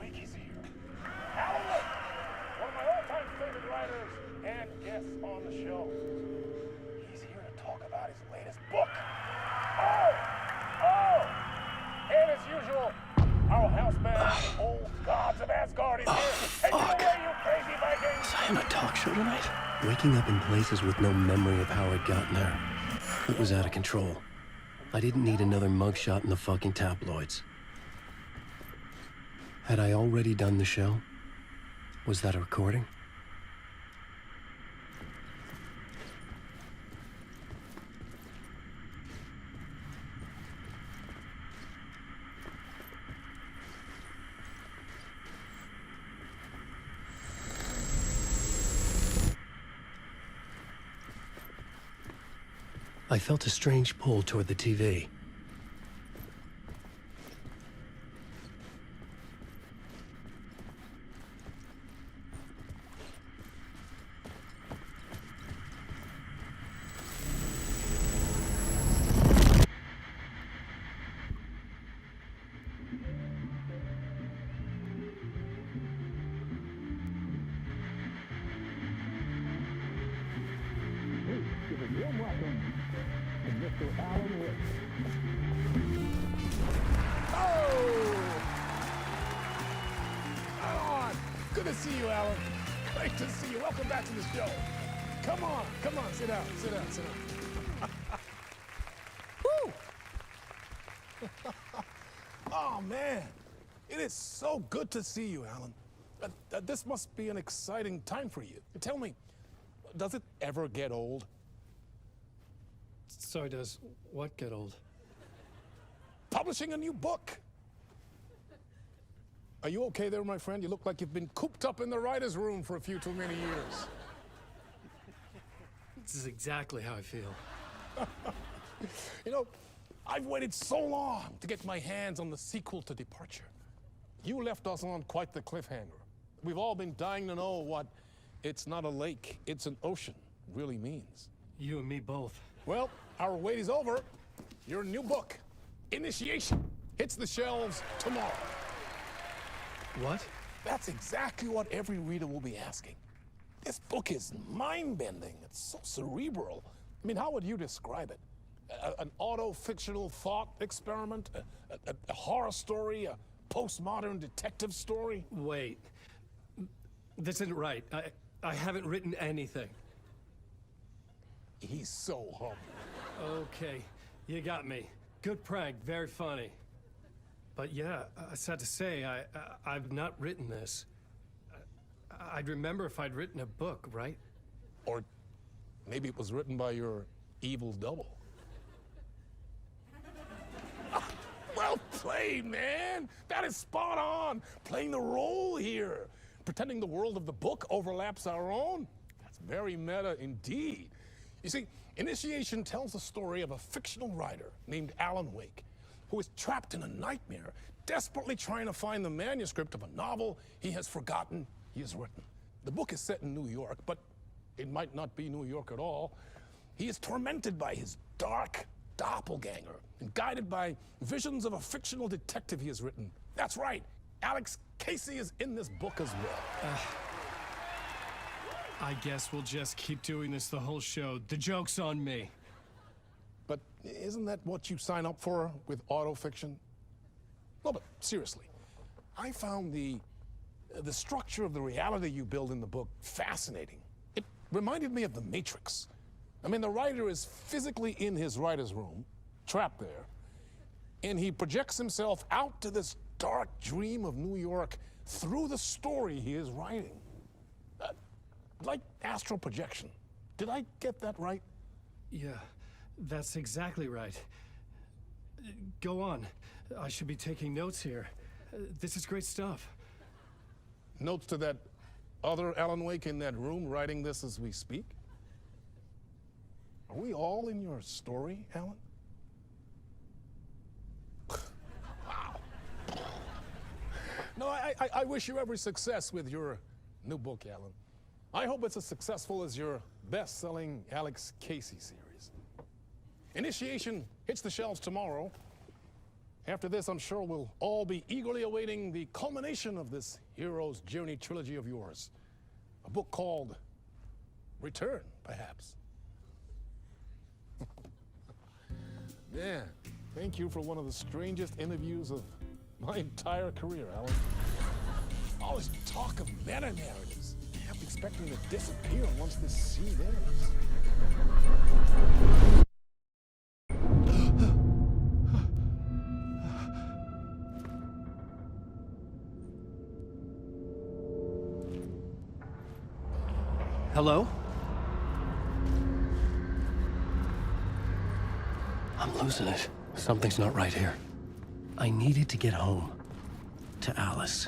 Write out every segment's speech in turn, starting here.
Wake is here. Alan Wake, one of my all-time favorite writers and guests on the show. He's here to talk about his latest book. And as usual, our house band, Old Gods of Asgard, is here. Take it away, you crazy Vikings! Was I on a talk show tonight? Waking up in places with no memory of how I'd gotten there. It was out of control. I didn't need another mugshot in the fucking tabloids. Had I already done the show? Was that a recording? I felt a strange pull toward the TV. Good to see you, Alan. Great to see you. Welcome back to the show. Come on, sit down. Woo! Oh, man. It is so good to see you, Alan. This must be an exciting time for you. Tell me, does it ever get old? Sorry, does what get old? Publishing a new book. Are you okay there, my friend? You look like you've been cooped up in the writer's room for a few too many years. This is exactly how I feel. You know, I've waited so long to get my hands on the sequel to Departure. You left us on quite the cliffhanger. We've all been dying to know what "it's not a lake, it's an ocean" really means. You and me both. Well, our wait is over. Your new book, Initiation, hits the shelves tomorrow. What? That's exactly what every reader will be asking. This book is mind-bending. It's so cerebral. I mean, how would you describe it? An auto-fictional thought experiment? A horror story? A postmodern detective story? Wait. This isn't right. I haven't written anything. He's so humble. Okay, you got me. Good prank, very funny. But yeah, sad to say, I've not written this. I'd remember if I'd written a book, right? Or maybe it was written by your evil double. Well played, man! That is spot on! Playing the role here. Pretending the world of the book overlaps our own. That's very meta indeed. You see, Initiation tells the story of a fictional writer named Alan Wake, who is trapped in a nightmare, desperately trying to find the manuscript of a novel he has forgotten he has written. The book is set in New York, but it might not be New York at all. He is tormented by his dark doppelganger and guided by visions of a fictional detective he has written. That's right, Alex Casey is in this book as well. I guess we'll just keep doing this the whole show. The joke's on me. But isn't that what you sign up for with autofiction? No, but seriously, I found the structure of the reality you build in the book fascinating. It reminded me of The Matrix. I mean, the writer is physically in his writer's room, trapped there, and he projects himself out to this dark dream of New York through the story he is writing. Like astral projection. Did I get that right? Yeah, that's exactly right. Go on. I should be taking notes here. This is great stuff. Notes to that other Alan Wake in that room writing this as we speak? Are we all in your story, Alan? Wow. No, I wish you every success with your new book, Alan. I hope it's as successful as your best-selling Alex Casey series. Initiation hits the shelves tomorrow. After this, I'm sure we'll all be eagerly awaiting the culmination of this hero's journey trilogy of yours. A book called Return, perhaps. Man, thank you for one of the strangest interviews of my entire career, Alan. All this talk of meta-narratives. I kept expecting to disappear once this scene ends. Hello? I'm losing it. Something's not right here. I needed to get home. To Alice.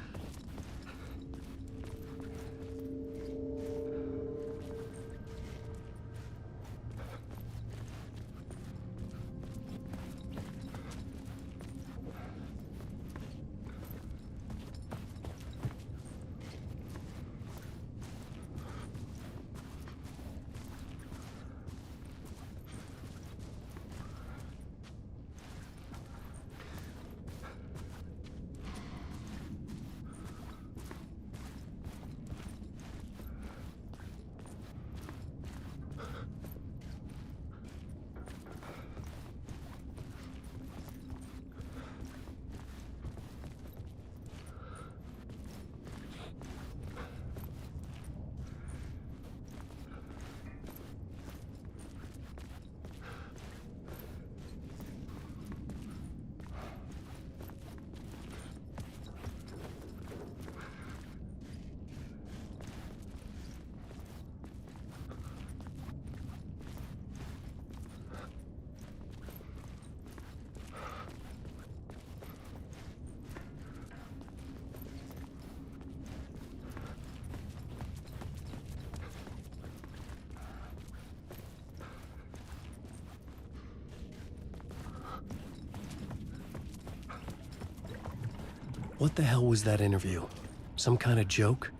What the hell was that interview? Some kind of joke?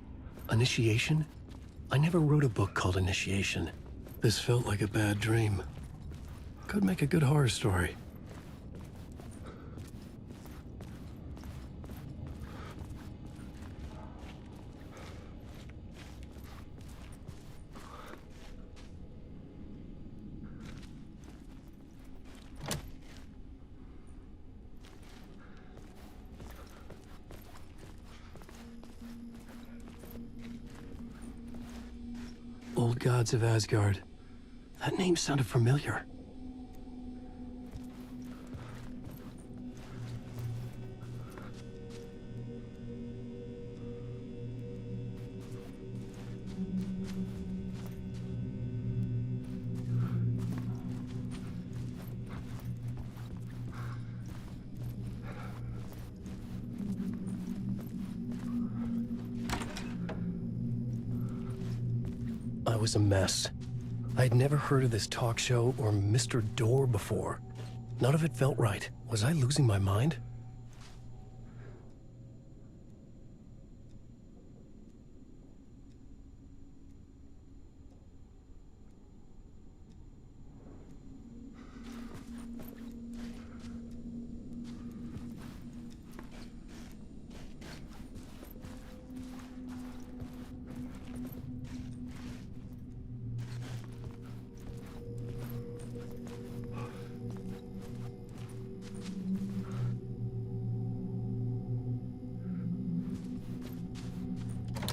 Initiation? I never wrote a book called Initiation. This felt like a bad dream. Could make a good horror story. Old Gods of Asgard. That name sounded familiar. I was a mess. I'd never heard of this talk show or Mr. Door before. None of it felt right. Was I losing my mind?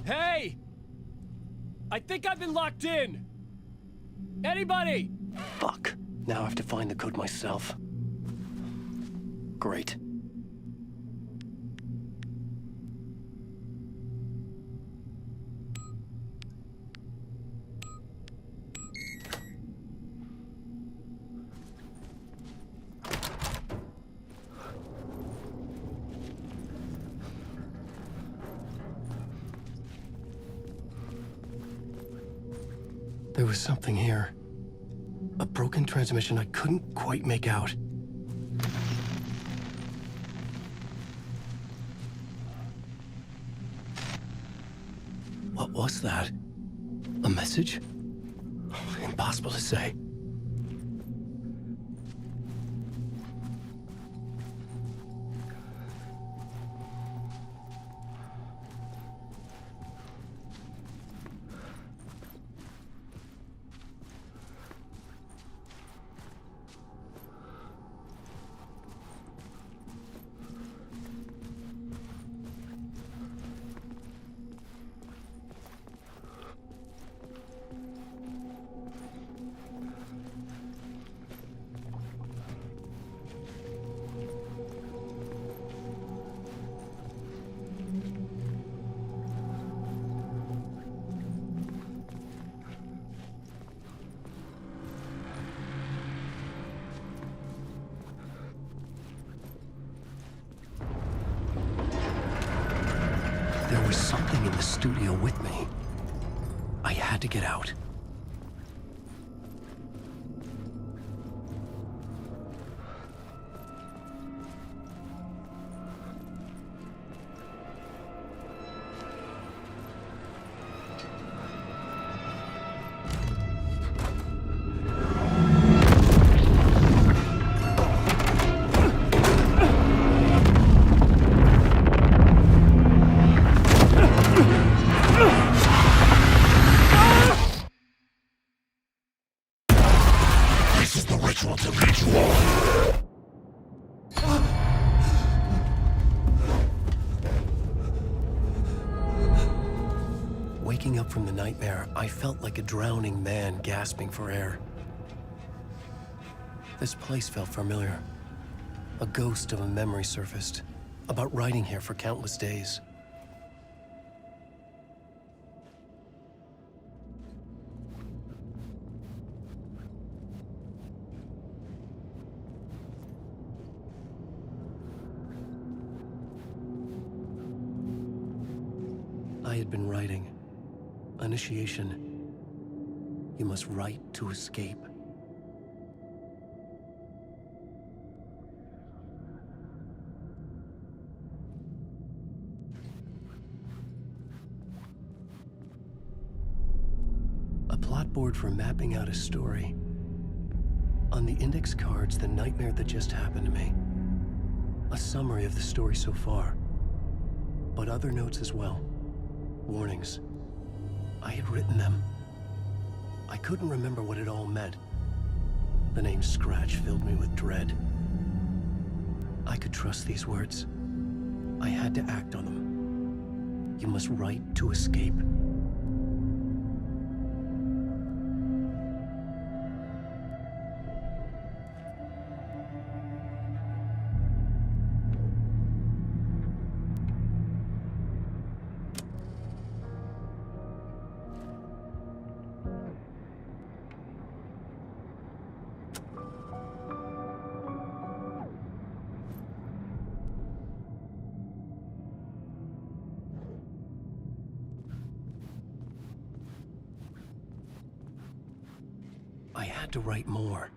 Hey! I think I've been locked in! Anybody? Fuck. Now I have to find the code myself. Great. There was something here. A broken transmission I couldn't quite make out. What was that? A message? Impossible to say. There was something in the studio with me. I had to get out. Waking up from the nightmare, I felt like a drowning man gasping for air. This place felt familiar. A ghost of a memory surfaced, about riding here for countless days. I had been writing. Initiation. You must write to escape. A plot board for mapping out a story. On the index cards, the nightmare that just happened to me. A summary of the story so far. But other notes as well. Warnings. I had written them. I couldn't remember what it all meant. The name Scratch filled me with dread. I could trust these words. I had to act on them. You must write to escape. I had to write more.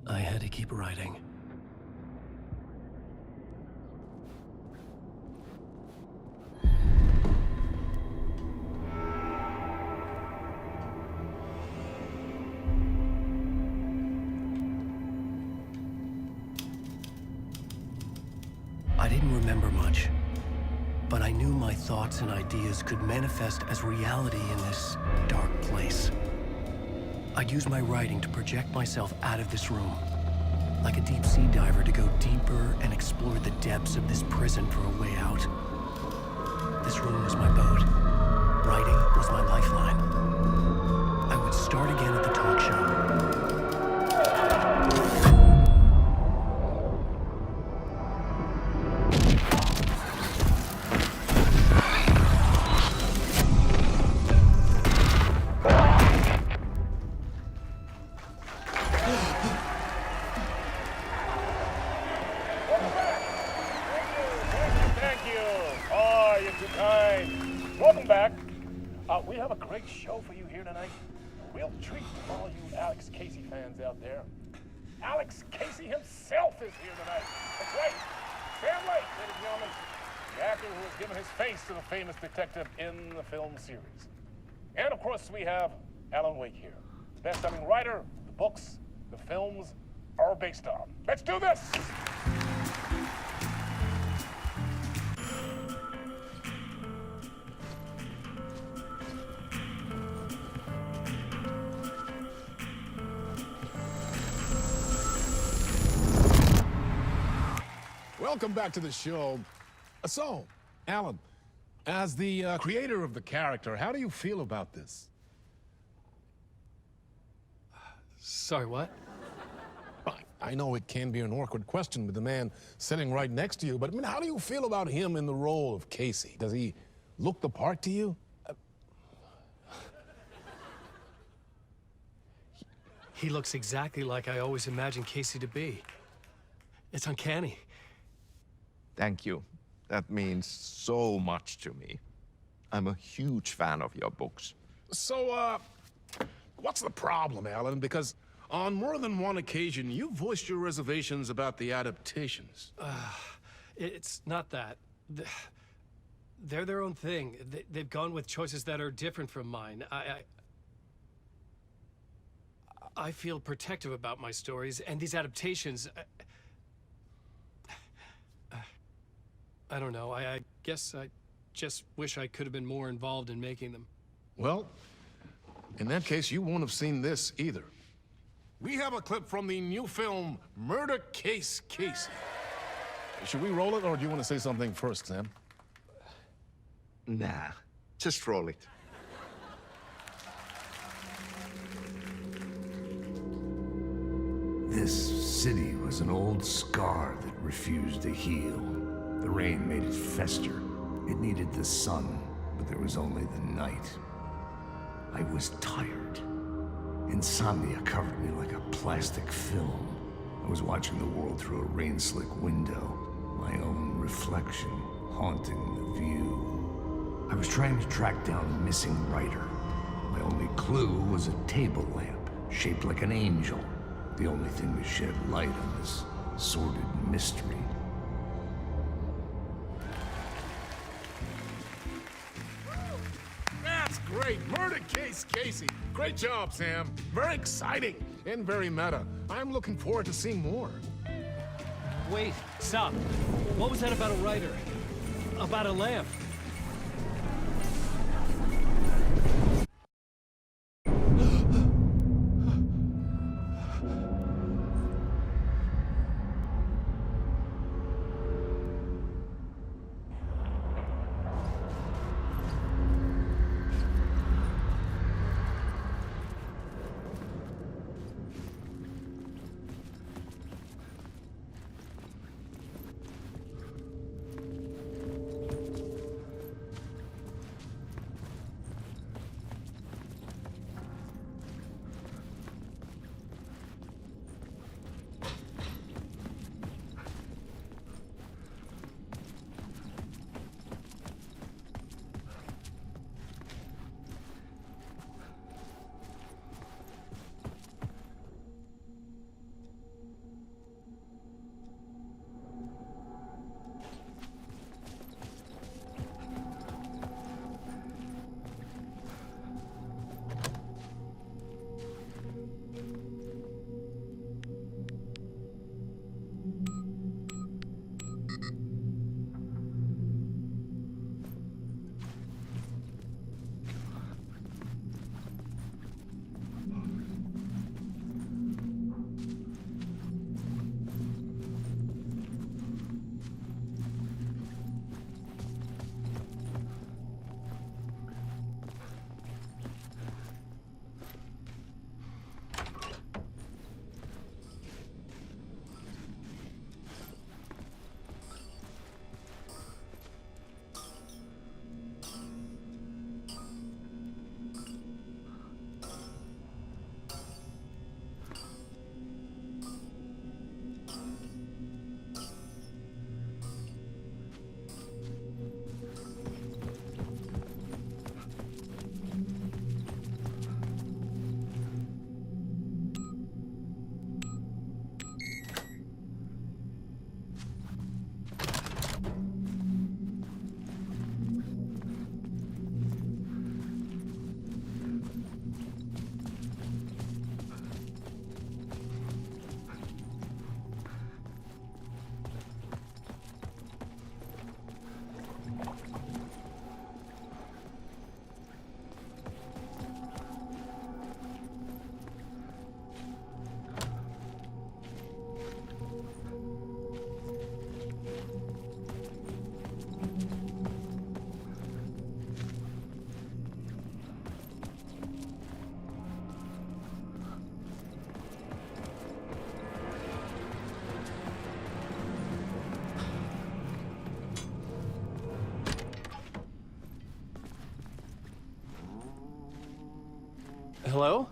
I had to keep writing. I didn't remember much, but I knew my thoughts and ideas could manifest as reality in this dark place. I'd use my writing to project myself out of this room, like a deep sea diver to go deeper and explore the depths of this prison for a way out. This room was my boat. Writing was my lifeline. I would start again at the talk show. Welcome back. We have a great show for you here tonight. Real treat for all you Alex Casey fans out there. Alex Casey himself is here tonight. That's right. Sam Lake, ladies and gentlemen, the actor who has given his face to the famous detective in the film series. And of course, we have Alan Wake here, the best-selling writer the books the films are based on. Let's do this! welcome back to the show. So, Alan, as the creator of the character, how do you feel about this? Sorry, what? I know it can be an awkward question with the man sitting right next to you, but I mean, how do you feel about him in the role of Casey? Does he look the part to you? He looks exactly like I always imagined Casey to be. It's uncanny. Thank you. That means so much to me. I'm a huge fan of your books. So, what's the problem, Alan? Because on more than one occasion, you voiced your reservations about the adaptations. It's not that. They're their own thing. They've gone with choices that are different from mine. I feel protective about my stories, and these adaptations... I don't know. I guess I just wish I could have been more involved in making them. Well, in that case, you won't have seen this either. We have a clip from the new film, Murder Case Casey. Should we roll it, or do you want to say something first, Sam? Nah, just roll it. This city was an old scar that refused to heal. The rain made it fester. It needed the sun, but there was only the night. I was tired. Insomnia covered me like a plastic film. I was watching the world through a rain-slick window, my own reflection haunting the view. I was trying to track down a missing writer. My only clue was a table lamp, shaped like an angel. The only thing to shed light on this sordid mystery. That's great! Murder Case Casey! Great job, Sam. Very exciting and very meta. I'm looking forward to seeing more. Wait, stop. What was that about a writer? About a lamp? Hello?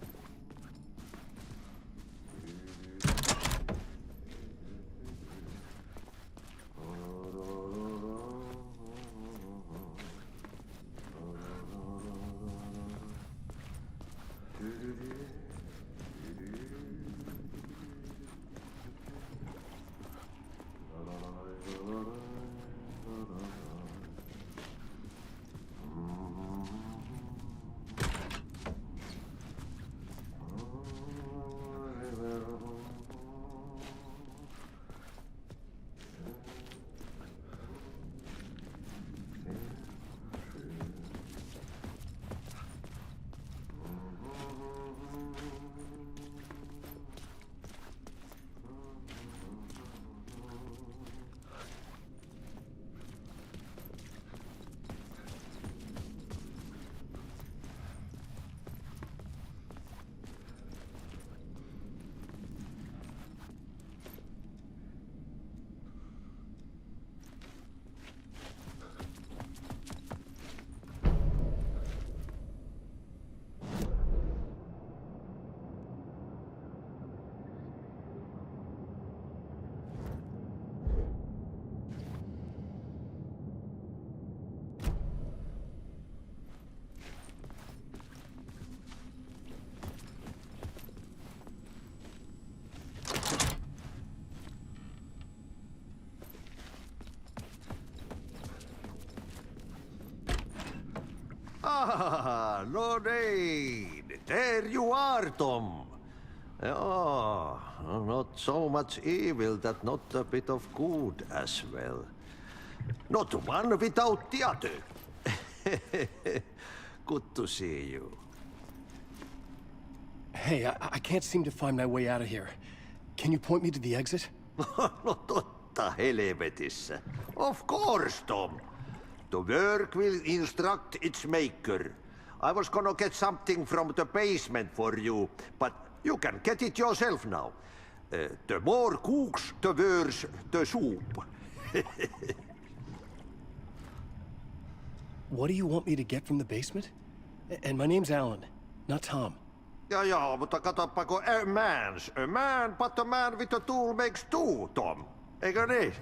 Ah, Lorraine! There you are, Tom. Oh, not so much evil that not a bit of good as well. Not one without the other. Good to see you. Hey, I can't seem to find my way out of here. Can you point me to the exit? No totta helvetissä. Of course, Tom. The work will instruct its maker. I was gonna get something from the basement for you, but you can get it yourself now. The more cooks, the worse the soup. What do you want me to get from the basement? And my name's Alan, not Tom. Ja, mutta katsopako a man, but a man with a tool makes two, Tom. Eikö niin?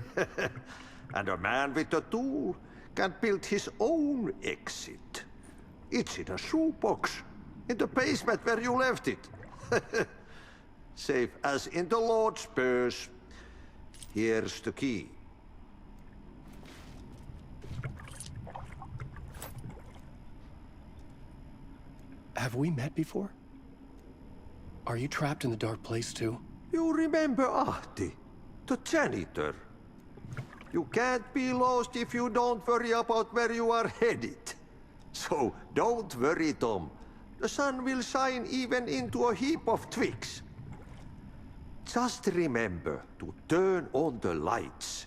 And a man with a tool can build his own exit. It's in a shoebox, in the basement where you left it. Safe as in the Lord's purse. Here's the key. Have we met before? Are you trapped in the dark place too? You remember Ahti, the janitor. You can't be lost if you don't worry about where you are headed. So don't worry, Tom. The sun will shine even into a heap of twigs. Just remember to turn on the lights.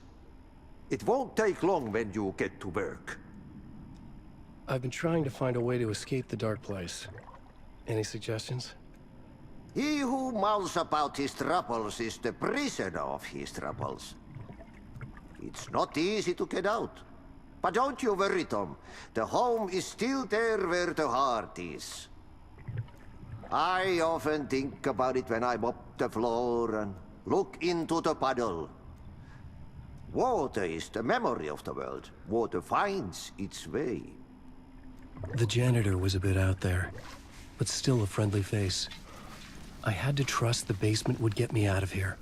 It won't take long when you get to work. I've been trying to find a way to escape the dark place. Any suggestions? He who mouths about his troubles is the prisoner of his troubles. It's not easy to get out. But don't you worry, Tom. The home is still there where the heart is. I often think about it when I mop the floor and look into the puddle. Water is the memory of the world. Water finds its way. The janitor was a bit out there, but still a friendly face. I had to trust the basement would get me out of here.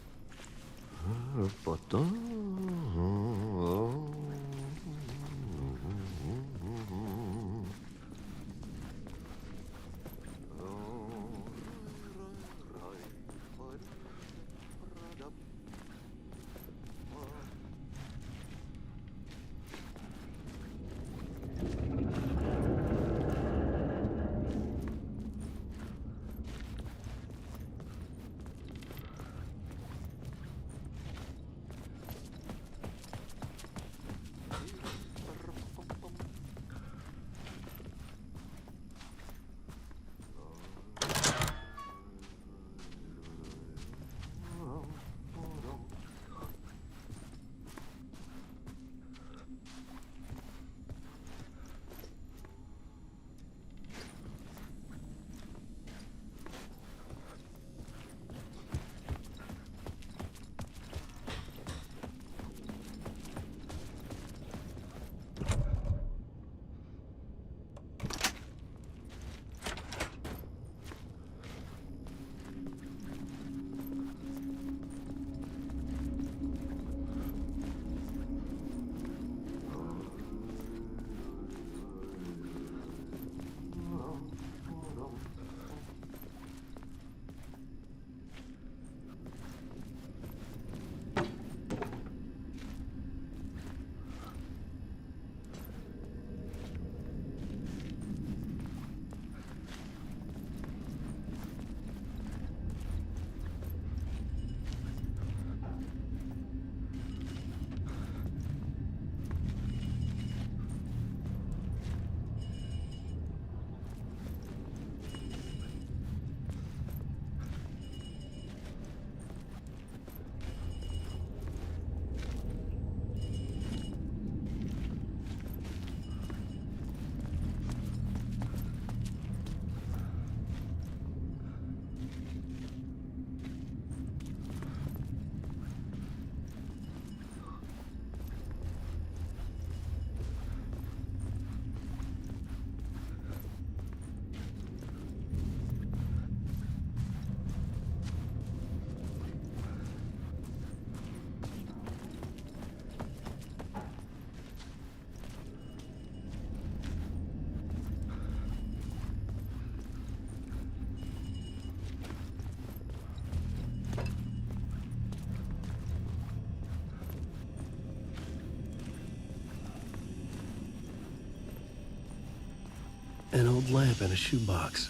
An old lamp in a shoebox.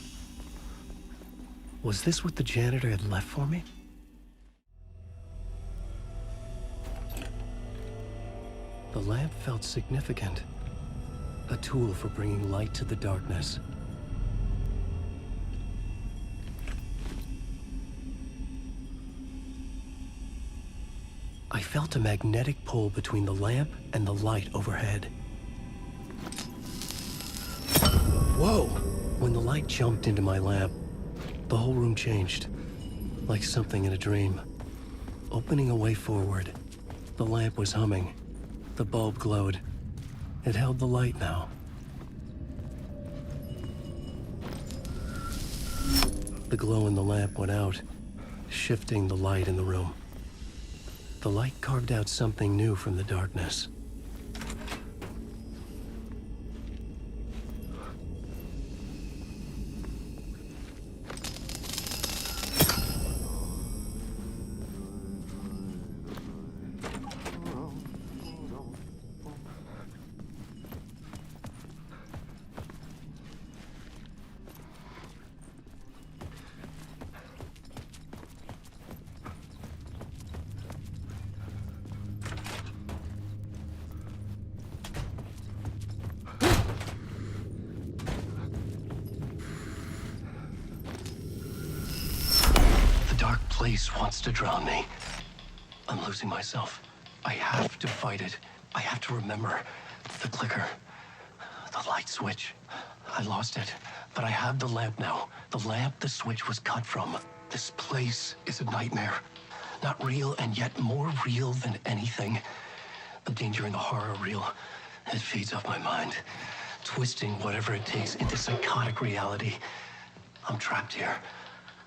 Was this what the janitor had left for me? The lamp felt significant. A tool for bringing light to the darkness. I felt a magnetic pull between the lamp and the light overhead. Whoa! When the light jumped into my lamp, the whole room changed, like something in a dream. Opening a way forward, the lamp was humming. The bulb glowed. It held the light now. The glow in the lamp went out, shifting the light in the room. The light carved out something new from the darkness. Place wants to drown me. I'm losing myself. I have to fight it. I have to remember. The clicker. The light switch. I lost it. But I have the lamp now. The lamp the switch was cut from. This place is a nightmare. Not real, and yet more real than anything. The danger and the horror are real. It feeds off my mind. Twisting whatever it takes into psychotic reality. I'm trapped here.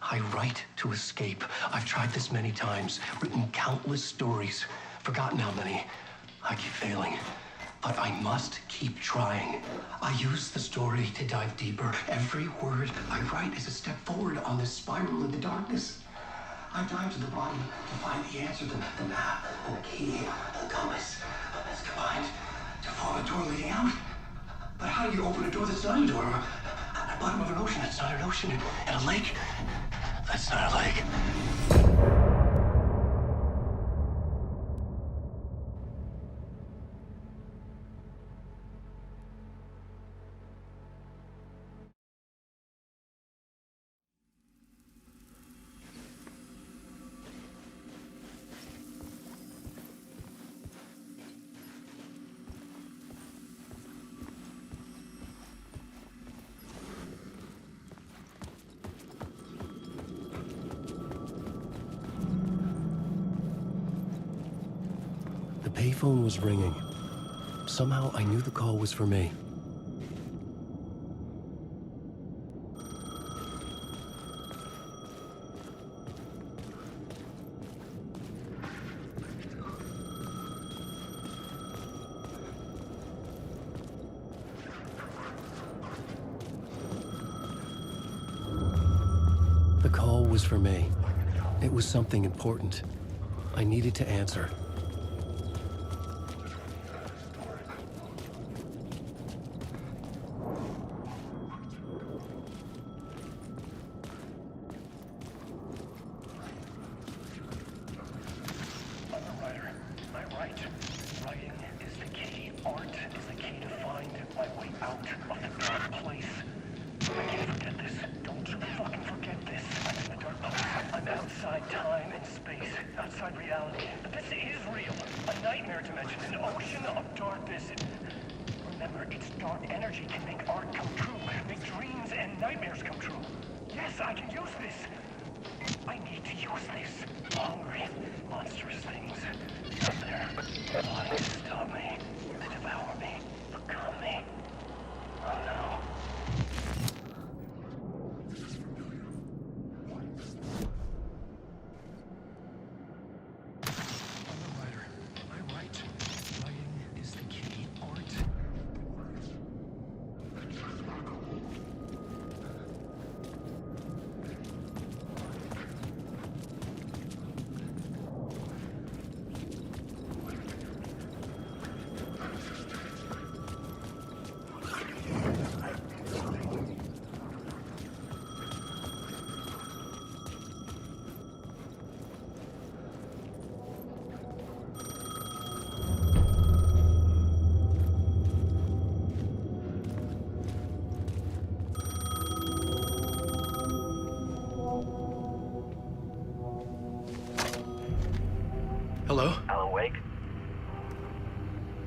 I write to escape. I've tried this many times, written countless stories, forgotten how many. I keep failing, but I must keep trying. I use the story to dive deeper. Every word I write is a step forward on this spiral in the darkness. I dive to the bottom to find the answer, the map, and the key, and the compass. It's combined to form a door leading out. But how do you open a door that's not a door? At the bottom of an ocean that's not an ocean, and a lake that's not a lake. The payphone was ringing. Somehow I knew the call was for me. The call was for me. It was something important. I needed to answer.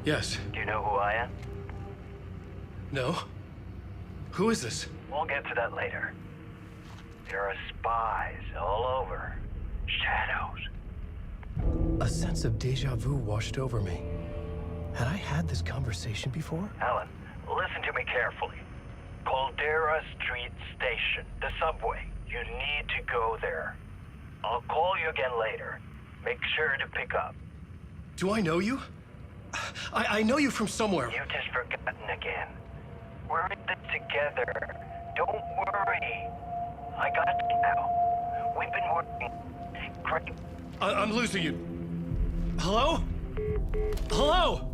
Yes. Do you know who I am? No? Who is this? We'll get to that later. There are spies all over. Shadows. A sense of deja vu washed over me. Had I had this conversation before? Alan, listen to me carefully. Caldera Street Station, the subway. You need to go there. I'll call you again later. Make sure to pick up. Do I know you? I know you from somewhere. You've just forgotten again. We're in this together. Don't worry. I got you now. We've been working great. I'm losing you. Hello? Hello?